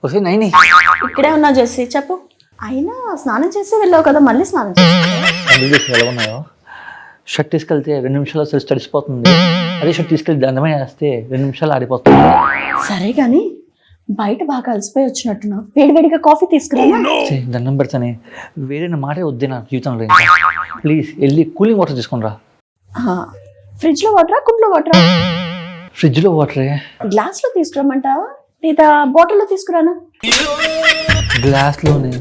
వస్తే నైని ఇక్కడే ఉన్నా జెస్సీ చెప్పు. అయినా స్నానం చేసి వెళ్ళావు కదా, మళ్ళీ స్నానం చేసి ఎలా ఉన్నాయో. షర్ట్ తీసుకెళ్తే 2 నిమిషాలు అసలు తడిసిపోతుంది. అదే షర్ట్ తీసుకెళ్తే దండమే వేస్తే 2 నిమిషాలు ఆడిపోతుంది. సరే కానీ బయట బాగా అలసిపోయి వచ్చినట్టున్నా, వేడివేడిగా కాఫీ తీసుకురా. దండం పెడతానే, వేరైన మాటే వద్దే నా జీవితంలో. ప్లీజ్ వెళ్ళి కూలింగ్ వాటర్ తీసుకుని రా. ఫ్రిడ్జ్ లో వాటరా, కుండలో వాటరా? ఫ్రిడ్జ్లో వాటరే. గ్లాస్ లో తీసుకురమ్మంటావా లేదా బాటిల్లో తీసుకురానా? గ్లాస్లోనే.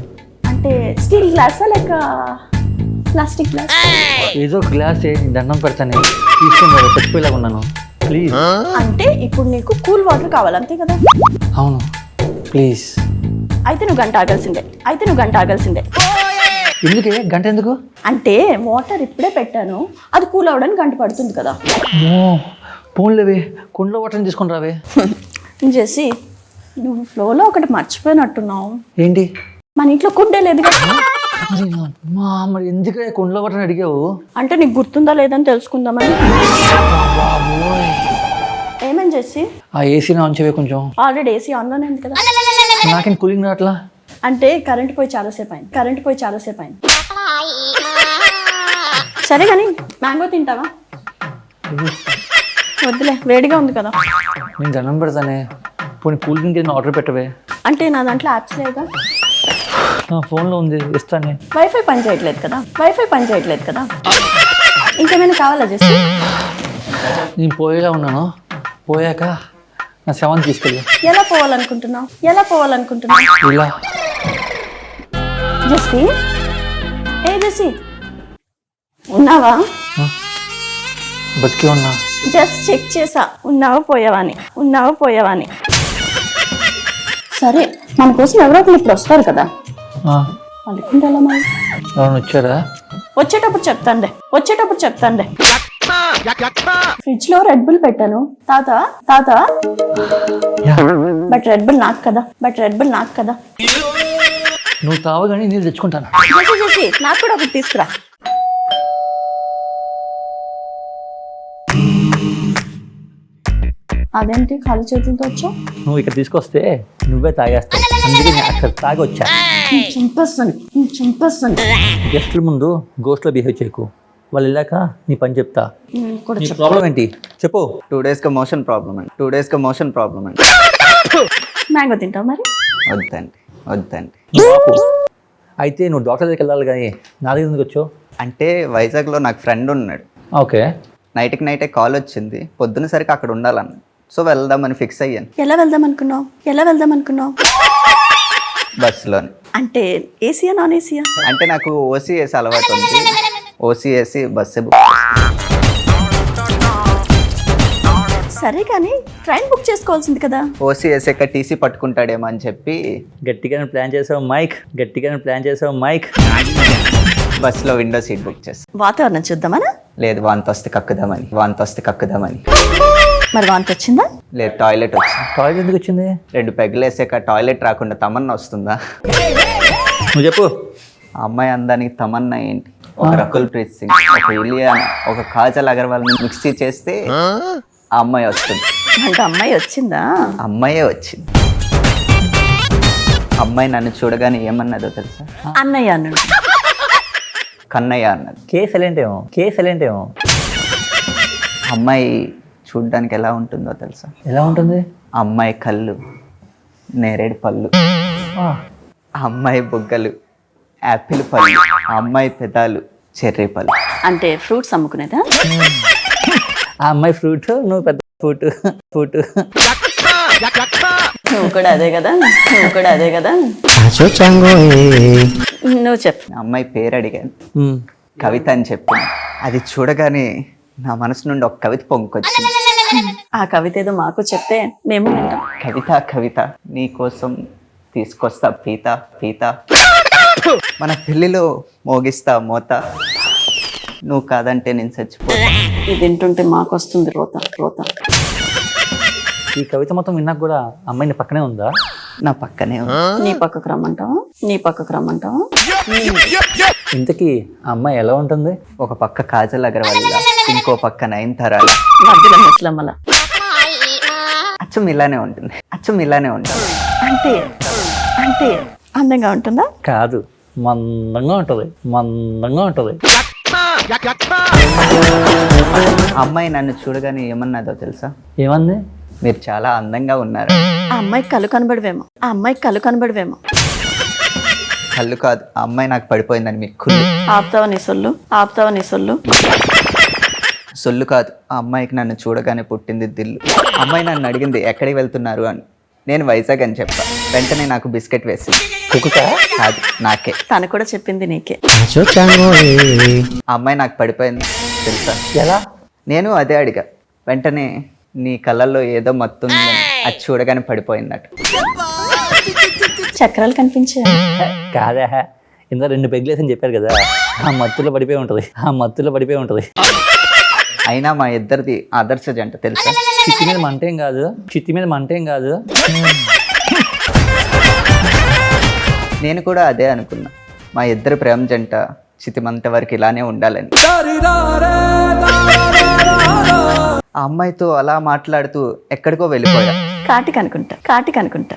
అంటే స్టీల్ గ్లాసా లేక ప్లాస్టిక్ గ్లాస్? ఏదో గ్లాసే, దండం పెడతానే తీసుకుని రా, చచ్చిపోయేలాగా ఉన్నాను. ప్లీజ్. అంటే ఇప్పుడు నీకు కూల్ వాటర్ కావాలి అంతే కదా? అవును ప్లీజ్. అయితే నువ్వు గంట ఆగాల్సిందే. ఎందుకే గంట ఎందుకు? అంటే వాటర్ ఇప్పుడే పెట్టాను, అది కూల్ అవడానికి గంట పడుతుంది కదా. పోన్లేవే, కుండలో వాటర్ని తీసుకుని రావే. జెస్సీ నువ్వు ఫ్లోలో ఒకటి మర్చిపోయినట్టున్నావు. ఏంటి? మన ఇంట్లో కుండే లేదు కదా. మరి ఎందుకే కుండలో వాటర్ని అడిగావు? అంటే నీకు గుర్తుందా లేదని తెలుసుకుందామని. ఏమని జెస్సీ? ఆ ఏసీని ఆన్ చేయవే కొంచెం. ఆల్రెడీ ఏసీ ఆన్లోనే ఉంది కదా. నాకేం కూలింగ్ రావట్లా. అంటే కరెంట్ పోయి చాలాసేపు అయింది. సరే కానీ మ్యాంగో తింటావా? వద్దులే, వేడిగా ఉంది కదా. నేను దండం పెడతానే, పోనీ కూల్ డ్రింక్ ఏదైనా ఆర్డర్ పెట్టవే. అంటే నా దాంట్లో యాప్స్ లేవుగా. నా ఫోన్లో ఉంది, ఇస్తానే. వైఫై పని చేయట్లేదు కదా. ఇంకేమైనా కావాలా జెస్సీ? నేను పోయేలా ఉన్నాను, పోయాక నా శవాన్ని తీసుకెళ్ళి. ఎలా పోవాలనుకుంటున్నావు? ఇలా. జెస్సీ, ఏ జెస్సీ ఉన్నావా? బతికే ఉన్నా. జస్ట్ చెక్ చేసా, ఉన్నావా పోయావా అని. సరే, మన కోసం ఎవరో ఒకరు ఇప్పుడు వస్తారు కదా, అనుకుంటే ఎలా మరి? ఎవరైనా వచ్చారా? వచ్చేటప్పుడు చెప్తాండే. ఫ్రిడ్జ్ లో రెడ్ బుల్ పెట్టాను తాత. బట్ రెడ్ బుల్ నాకు కదా. నువ్వు తావగానే నీళ్ళు తెచ్చుకుంటాను. జెస్సీ, నాకు కూడా ఒకటి తీసుకురా. అదేంటి ఖాళీ చేతులతో వచ్చావు? నువ్వు ఇక్కడ తీసుకొస్తే నువ్వే తాగేస్తావు, అందుకే నేను అక్కడ తాగి వచ్చా. చింపేస్తాను. గెస్ట్ల ముందు గోస్ట్లో బిహేవ్ చేయకు. వాళ్ళు వెళ్ళాక నీ పని చెప్తా. నీ ప్రాబ్లం ఏంటి చెప్పు. 2 days का మోషన్ ప్రాబ్లం అండి. మ్యాంగో తింటావు మరి? వద్దండి. అయితే నువ్వు డాక్టర్ దగ్గరికి వెళ్ళాలి కానీ నా దగ్గర ఎందుకు వచ్చావు? అంటే వైజాగ్లో నాకు ఫ్రెండ్ ఉన్నాడు. ఓకే. నైట్కి కాల్ వచ్చింది, పొద్దున సరికి అక్కడ ఉండాలన్న. సో వెళ్దామని ఫిక్స్ అయ్యాను. ఎలా వెళ్దాం అనుకున్నావు? బస్సులోని. అంటే ఏసీయా నాన్ ఏసీయా? అంటే నాకు ఓసీఏసీ అలవాటు ఉంది, ఓసీఏసీ బస్సే బుక్. సరే కానీ ట్రైన్ బుక్ చేసుకోవాల్సింది కదా. ఓసీఏసీ ఎక్క టీసీ పట్టుకుంటాడేమో అని చెప్పి గట్టిగానే ప్లాన్ చేసావు మైక్. బస్సులో విండో సీట్ బుక్ చేస్తాను. వాతావరణం చూద్దామనా? లేదు, వాంతి వస్తే కక్కుదామని. మరి వాంతి వచ్చిందా? లేదు, టాయిలెట్ వచ్చింది. టాయిలెట్ ఎందుకు వచ్చింది? 2 పెగ్గులు వేసాక టాయిలెట్ రాకుండా తమన్నా వస్తుందా? నువ్వు చెప్పు. ఆ అమ్మాయి అందానికి తమన్నా ఏంటి? ఒక రకుల్ ప్రీత్ సింగ్, ఒక ఇలియానా, ఒక కాజల్ అగర్వాల్ మిక్సీ చేస్తే ఆ అమ్మాయి వస్తుంది. అంటే అమ్మాయి వచ్చిందా? అమ్మాయే వచ్చింది. అమ్మాయి నన్ను చూడగానే ఏమన్నదో తెలుసా? అన్నయ్య అన్నాడు. కన్నయ్య అన్నది. కేసెలేంటేమో. అమ్మాయి చూడ్డానికి ఎలా ఉంటుందో తెలుసా? ఎలా ఉంటుంది? అమ్మాయి కళ్ళు నేరేడు పళ్ళు, అమ్మాయి బుగ్గలు యాపిల్ పళ్ళు, అమ్మాయి పెదాలు చెర్రీ పళ్ళు. అంటే ఫ్రూట్స్ అమ్ముకునేదా? ఆ అమ్మాయి ఫ్రూట్, నువ్వు పెద్ద ఫ్రూట్. నువ్వు కూడా అదే కదా. నువ్వు చెప్పు. అమ్మాయి పేరు అడిగాను, కవిత అని చెప్పింది. అది చూడగానే నా మనసు నుండి ఒక కవిత పొంగుకొచ్చింది. ఆ కవిత ఏదో మాకు చెప్తే మేము వింటాం. కవిత నీ కోసం తీసుకొస్తా పీత, మన పెళ్లిలో మోగిస్తా మోత, నువ్వు కాదంటే నేను చచ్చిపోతా. ఇది వింటుంటే మాకు వస్తుంది రోత. ఈ కవిత మొత్తం విన్నాక కూడా అమ్మాయి నీ పక్కనే ఉందా? నా పక్కనే ఉంది. నీ పక్కకు రమ్మంటావా? ఇంతకీ ఆ అమ్మాయి ఎలా ఉంటుంది? ఒక పక్క కాజల్ అగర్వాల్, ఇంకో పక్క నయనతార, మధ్యలో ముస్లమ్మల. అచ్చం ఇలానే ఉంటుంది. అంటే అంటే అందంగా ఉంటుందా? కాదు, మందంగా ఉంటుంది, మందంగా ఉంటుంది. అమ్మాయి నన్ను చూడగానే ఏమన్నదో తెలుసా? ఏమంది? మీరు చాలా అందంగా ఉన్నారు. ఆ అమ్మాయికి కళ్ళు కనబడవేమో, ఆ అమ్మాయికి కళ్ళు కనబడవేమో. కళ్ళు కాదు, ఆ అమ్మాయి నాకు పడిపోయిందని మీకు కుళ్ళు. ఆపుతావా నీ సొల్లు, ఆపుతావా నీ సొల్లు. సొల్లు కాదు, ఆ అమ్మాయికి నన్ను చూడగానే పుట్టింది దిల్లు. అమ్మాయి నన్ను అడిగింది ఎక్కడికి వెళ్తున్నారు అని. నేను వైజాగ్ అని చెప్పా. వెంటనే నాకు బిస్కెట్ వేసింది. కాదు, నాకే. తను కూడా చెప్పింది నీకే. ఆ అమ్మాయి నాకు పడిపోయింది తెలుసా? ఎలా? నేను అదే అడిగా. వెంటనే నీ కళ్ళల్లో ఏదో మత్తుంది, అది చూడగానే పడిపోయిందట. చక్రాలు కనిపించాయి. కాదా, ఇంత 2 పెగ్లేసని చెప్పారు కదా, ఆ మత్తులో పడిపోయి ఉంటుంది, ఆ మత్తులో పడిపోయి ఉంటుంది. అయినా మా ఇద్దరిది ఆదర్శ జంట తెలుసా? చిత్తి మీద మంటేం కాదు, చిత్తి మీద మంటేం కాదు. నేను కూడా అదే అనుకున్నా. మా ఇద్దరు ప్రేమ జంట చితిమంత వరకు ఇలానే ఉండాలని. ఆ అమ్మాయితో అలా మాట్లాడుతూ ఎక్కడికో వెళ్ళిపోయా. కాటికి అనుకుంటా, కాటికి అనుకుంటా.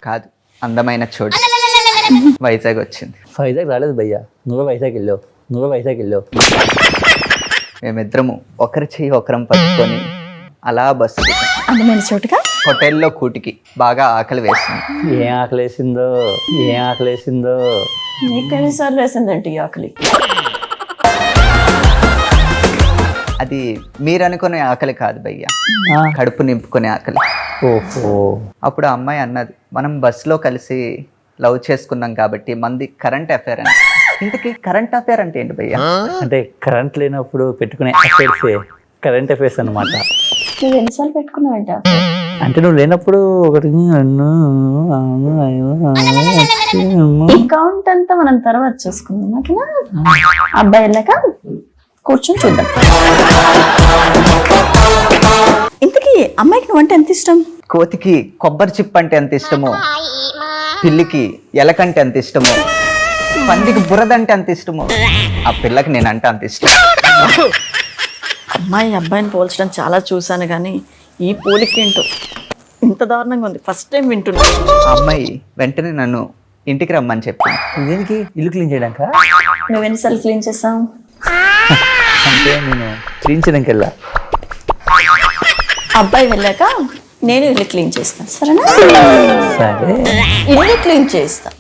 కాదు, అందమైన చోటు వైజాగ్ వచ్చింది. వైజాగ్ రాలేదు భయ్యా, నువ్వే వైజాగ్ వెళ్ళావు, నువ్వే వైజాగ్ వెళ్ళావు. మేమిద్దరము ఒకరి చెయ్యి ఒకరం పట్టుకొని అలా బస్సు దిగాం. అందమైన చోటుగా హోటల్లో కూటికి బాగా ఆకలి వేసింది. ఏం ఆకలేసిందో, ఏం ఆకలేసిందో. నీకు ఎన్నిసార్లు వేసిందంటే ఈ ఆకలి? అది మీరు అనుకునే ఆకలి కాదు భయ్య, ఆ, కడుపు నింపుకునే ఆకలి. ఓహో. అప్పుడు ఆ అమ్మాయి అన్నది, మనం బస్సులో కలిసి లవ్ చేసుకున్నాం కాబట్టి మంది కరెంట్ అఫైర్ అని. ఇంతకీ కరెంట్ అఫైర్ అంటే ఏంటి భయ్య? అంటే కరెంట్ లేనప్పుడు పెట్టుకునే అఫైర్సే కరెంట్ అఫైర్స్ అన్నమాట. నువ్వు ఎన్నిసార్లు పెట్టుకున్నావంట? అంటే నువ్వు లేనప్పుడు ఒకటి ఈ కౌంట్ అంతా మనం తర్వాత చూసుకుందాం, ఓకేనా? అబ్బాయి వెళ్ళాక కూర్చొని చూద్దాం. ఇంతకీ అమ్మాయికి నువ్వంటే ఎంత ఇష్టం? కోతికి కొబ్బరి చిప్ అంటే ఎంత ఇష్టమో, పిల్లికి ఎలకంటే ఎంత ఇష్టమో, పందికి బురదంటే అంత ఇష్టమో, ఆ పిల్లకి నేనంటే అంత ఇష్టం. అమ్మాయి అబ్బాయిని పోల్చడం చాలా చూశాను, కానీ ఈ పోలిక ఏంటో ఇంత దారుణంగా ఉంది. ఫస్ట్ టైం వింటున్నా. ఆ అమ్మాయి వెంటనే నన్ను ఇంటికి రమ్మని చెప్పింది. దేనికి? ఇల్లు క్లీన్ చేయడానికా? నువ్వు ఎన్నిసార్లు క్లీన్ చేసావు? అంటే నేను క్లీన్ చేయడానికి వెళ్ళా. అబ్బాయి వెళ్ళాక నేను ఇల్లు క్లీన్ చేస్తాను, సరేనా? సరే. ఇల్లు క్లీన్ చేస్తా.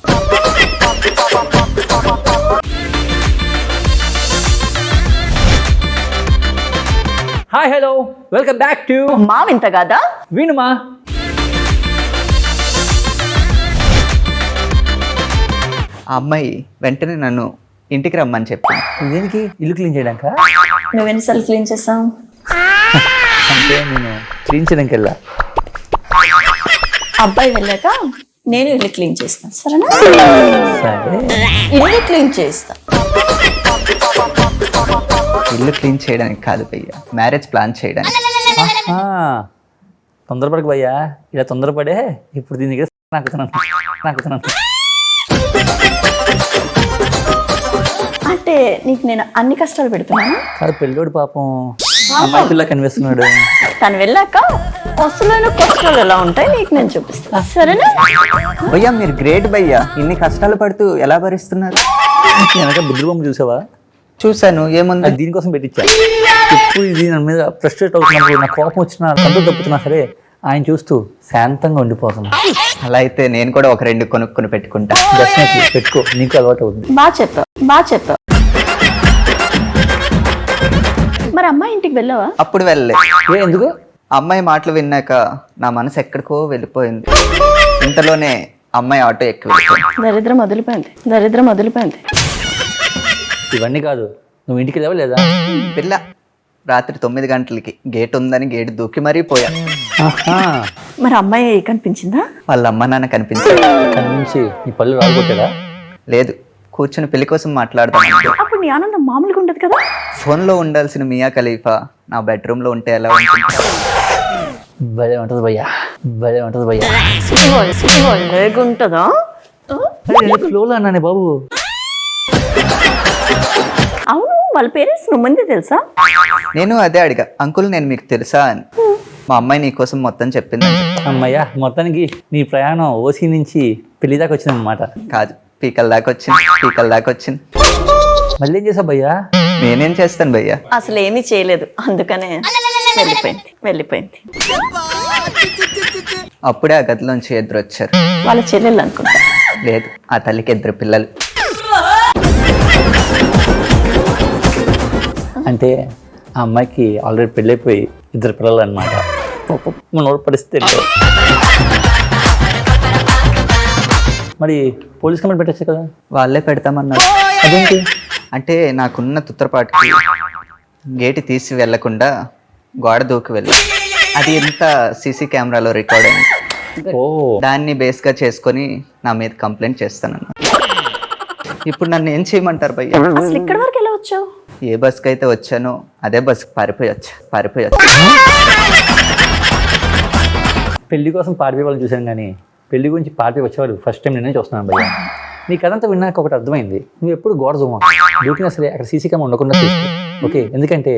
Hi, hello, welcome back to మా వింత కాదా? వినుమా. ఆ అమ్మాయి వెంటనే నన్ను ఇంటికి రమ్మని చెప్పింది. దేనికి? ఇల్లు క్లీన్ చేయడానికా? నువ్వు ఎన్నిసార్లు క్లీన్ చేసావు? అంటే నేను క్లీన్ చేయడానికి వెళ్ళా. అబ్బాయి వెళ్ళాక నేను ఇల్లు క్లీన్ చేస్తాను, సరేనా? సరే. ఇల్లు క్లీన్ చేస్తా. ఇల్లు క్లీన్ చేయడానికి కాదు భయ్య, మ్యారేజ్ ప్లాన్ చేయడానికి. ఆహా, తొందరపడకు భయ్యా, ఇలా తొందరపడే ఇప్పుడు దీని దగ్గర నాకుతున్నాను. అంటే నీకు నేను అన్ని కష్టాలు పెడుతున్నాను. కాదు, పెళ్ళోడు పాపం అమ్మాయి పిల్ల కనిపిస్తున్నాడు. తను వెళ్ళాక వస్తువులైన కష్టాలు ఎలా ఉంటాయి నీకు నేను చూపిస్తా, సరేనా? భయ్య మీరు గ్రేట్ భయ్య, ఇన్ని కష్టాలు పడుతూ ఎలా భరిస్తున్నారు? వెనక బుద్ధి బొమ్మ చూసావా? చూశాను, ఏముంది? అది దీనికోసం పెట్టించా. ఇప్పుడు ఇది నా మీద ఫ్రస్ట్రేట్ అవుతున్నప్పుడు, నా కోపం వచ్చినా కంట్రోల్ తప్పుతున్నా సరే ఆయన చూస్తూ శాంతంగా ఉండిపోతున్నా. అలా అయితే నేను కూడా ఒక 2 కొనుక్కొని పెట్టుకుంటా. డెఫినెట్లీ పెట్టుకో, నీకు అలవాటు అవుతుంది. బాగా చెప్పావు. మరి అమ్మాయి ఇంటికి వెళ్ళావా? అప్పుడు వెళ్ళలే. ఎందుకు? అమ్మాయి మాటలు విన్నాక నా మనసు ఎక్కడికో వెళ్ళిపోయింది. ఇంతలోనే అమ్మాయి ఆటో ఎక్కి వెళ్ళిపోయింది. దరిద్రం వదిలిపోయింది. ఇవన్నీ కాదు, నువ్వు ఇంటికి వెళ్ళావా లేదా? పిల్ల రాత్రి 9 గంటలకి గేట్ ఉందని గేట్ దూకి మరీ పోయా. ఆహా, మరి అమ్మాయి కనిపించిందా? వాళ్ళ అమ్మ నాన్న కనిపించారు. కనిపించి నీ పళ్ళు రాలుకొట్టాడా? లేదు, కూర్చుని పెళ్లి కోసం మాట్లాడదాం. అప్పుడు నీ ఆనందం మామూలుగా ఉండదు కదా? ఫోన్లో ఉండాల్సిన మియా ఖలీఫా నా బెడ్రూమ్లో ఉంటే ఎలా ఉంటుంది? భలే ఉంటుంది భయ్యా, భలే ఉంటుంది భయ్యా. లేకుంటుందా? ఫ్లోలో అన్నానే బాబు. అవును, వాళ్ళ పేరెంట్స్ నువ్వు ముందే తెలుసా? నేను అదే అడిగా, అంకుల్ నేను మీకు తెలుసా అని. మా అమ్మాయి నీ కోసం మొత్తం చెప్పిందని చెప్పు. అమ్మయ్యా, మొత్తానికి నీ ప్రయాణం ఓసీ నుంచి పెళ్లి దాకా వచ్చిందనమాట. కాదు, పీకల దాకా వచ్చింది. మళ్ళీ ఏం చేసావు భయ్యా? నేనేం చేస్తాను భయ్యా? అసలు ఏమీ చేయలేదు, అందుకనే వెళ్ళిపోయింది. అప్పుడే ఆ గదిలోంచి ఎదురు వచ్చారు. వాళ్ళ చెల్లెళ్ళు అనుకుంటా. లేదు, ఆ తల్లికి 2 పిల్లలు. అంటే ఆ అమ్మాయికి ఆల్రెడీ పెళ్ళైపోయి 2 పిల్లలు అనమాట. మనోడు పరిస్థితి ఏంటో. మరి పోలీస్ కంప్లైంట్ పెట్టచ్చు కదా? వాళ్ళే పెడతామన్నారు. అదేంటి? అంటే నాకున్న తుత్తరపాటుకి గేటు తీసి వెళ్లకుండా గోడ దూకి వెళ్ళి అది ఎంత సీసీ కెమెరాలో రికార్డ్ అయింది. ఓ, దాన్ని బేస్గా చేసుకొని నా మీద కంప్లైంట్ చేస్తానన్న. ఇప్పుడు నన్ను ఏం చేయమంటారు భయ్య? అసలు ఇక్కడి వరకు ఎలా వచ్చావు? ఏ బస్కి అయితే వచ్చానో అదే బస్కి పారిపోయి వచ్చా. పెళ్లి కోసం పారిపోయే వాళ్ళని చూశాను, కానీ పెళ్లి గురించి పారిపోయి వచ్చేవాళ్ళు ఫస్ట్ టైం నేనే చూస్తున్నాను భయ్య. నీ కథంతా విన్నాక ఒకటి అర్థమైంది, నువ్వు ఎప్పుడు గోడ దూకినా సరే అక్కడ సీసీ కెమెరా ఉండకుండా చూసుకో. ఓకే, ఎందుకంటే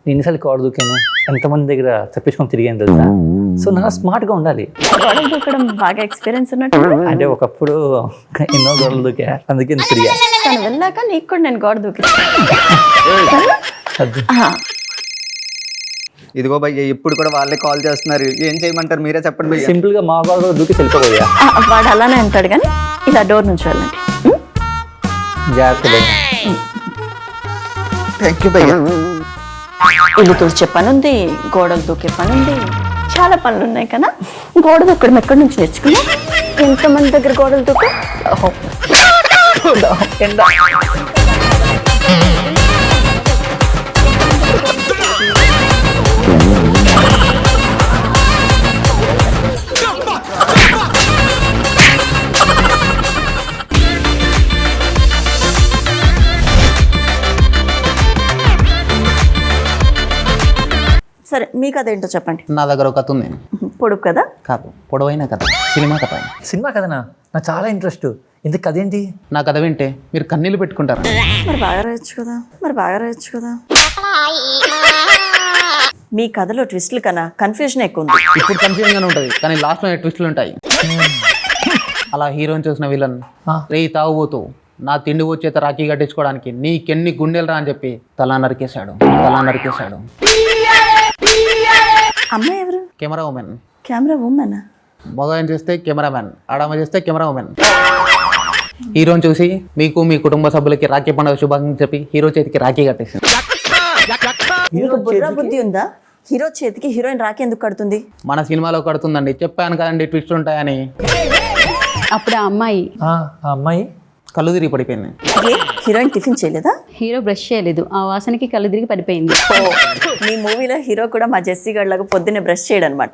నేను ఎన్నిసార్లు గోడ దూకాను, ఎంతమంది దగ్గర తప్పించుకొని తిరిగాను తెలుసా. సో నా స్మార్ట్గా ఉండాలి. గోడలు దూకడం బాగా ఎక్స్పీరియన్స్ ఉన్నట్టు. అంటే ఒకప్పుడు ఎన్నో గోడలు దూకా, అందుకే తిరిగా. తను వెళ్ళాక నీకు కూడా నేను గోడ దూకి. ఇదిగో భయ్య, ఇప్పుడు కూడా వాళ్ళే కాల్ చేస్తున్నారు. ఏం చేయమంటారు, మీరే చెప్పండి భయ్య. సింపుల్ గా మా గోడ దూకి వెళ్ళిపోయా. వాడు అలానే అంటాడు, కానీ ఇలా డోర్ నుంచి వెళ్ళండి. జాగ్రత్త భయ్య. థ్యాంక్ యూ భయ్య. ఇల్లు తుడిచే పని ఉంది, గోడలు దూకే పని ఉంది, చాలా పనులు ఉన్నాయి కదా. గోడ దూకడం ఎక్కడి నుంచి నేర్చుకున్నా? ఎంతమంది దగ్గర గోడలు దూక. సరే, మీకు అదేంటో చెప్పండి. నా దగ్గర ఒక కథ ఉంది. పొడుపు కదా? కాదు, పొడవైన కథ, సినిమా కథ. సినిమా కథనా? నాకు చాలా ఇంట్రెస్ట్. ఇంత కథ ఏంటి? నా కథ వింటే మీరు కన్నీళ్ళు పెట్టుకుంటారు. మరి బాగా రాయొచ్చు కదా. మీ కథలో ట్విస్టులు కన్నా కన్ఫ్యూజన్ ఎక్కువ ఉంది. ఇప్పుడు కన్ఫ్యూజన్గానే ఉంటుంది, కానీ లాస్ట్లో ట్విస్టులు ఉంటాయి. అలా హీరోని చూసిన విలన్ రేయి తాగుబోతూ నా తిండి వచ్చేత రాఖీ కట్టించుకోవడానికి నీకెన్ని గుండెలు రా అని చెప్పి తలా నరికేశాడు. అమ్మాయి ఎవరు? Camera women. Camera women. మగవాడిని చేస్తే కెమెరామెన్, ఆడమ్మ చేస్తే కెమెరా ఉమెన్. హీరోని చూసి మీకు మీ కుటుంబ సభ్యులకి రాఖీ పండుగ శుభాకాంక్షలు చెప్పి హీరో చేతికి రాఖీ కట్టేసింది. మీకు బుర్ర బుద్ధి ఉందా? హీరో చేతికి హీరోయిన్ రాఖీ ఎందుకు కడుతుంది? మన సినిమాలో కడుతుందండి, చెప్పాను కదండి ట్విస్ట్ ఉంటాయని. అప్పుడు ఆ అమ్మాయి కళ్ళు తిరిగి పడిపోయింది. హీరోయిన్ టిఫిన్ చేయలేదా? హీరో బ్రష్ చేయలేదు, ఆ వాసనకి కళ్ళు తిరిగి పడిపోయింది. మీ మూవీలో హీరో కూడా మా జెస్సీ గడ్ లాగా పొద్దున్నే బ్రష్ చేయడు అనమాట.